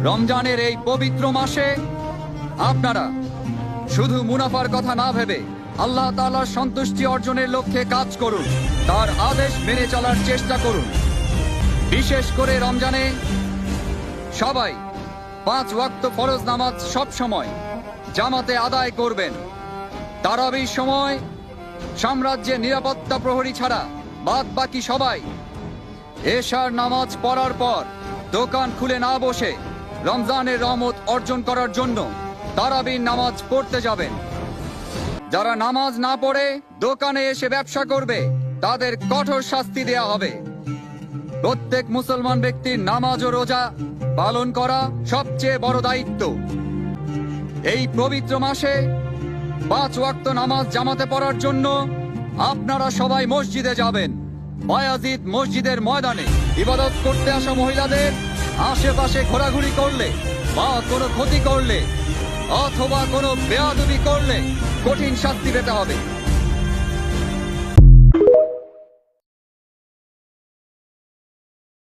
রমজানের এই পবিত্র মাসে আপনারা শুধু মুনাফার কথা না ভেবে আল্লাহ তাআলার সন্তুষ্টি অর্জনের লক্ষ্যে কাজ করুন, তার আদেশ মেনে চলার চেষ্টা করুন। বিশেষ করে রমজানে সবাই 5 ওয়াক্ত ফরজ নামাজ সব সময় জামাতে আদায় করবেন। তারাবির সময় সাম্রাজ্যের নিরাপত্তা প্রহরী ছাড়া বাদ বাকি সবাই এশার নামাজ পড়ার পর দোকান খুলে না বসে রমজানের রহমত অর্জন করার জন্য তারাবির নামাজ পড়তে যাবেন। যারা নামাজ না পড়ে দোকানে এসে ব্যবসা করবে তাদের কঠোর শাস্তি দেয়া হবে। প্রত্যেক মুসলমান ব্যক্তির নামাজ ও রোজা পালন করা সবচেয়ে বড় দায়িত্ব। এই পবিত্র মাসে 5 ওয়াক্ত নামাজ জামাতে পড়ার জন্য আপনারা সবাই মসজিদে যাবেন। বায়াজিদ মসজিদের ময়দানে ইবাদত করতে আসা মহিলাদের আশেপাশে ঘোরাঘুরি করলে বা কোনো ক্ষতি করলে অথবা কোনো বেয়াদবি করলে কঠিন শাস্তি পেতে হবে।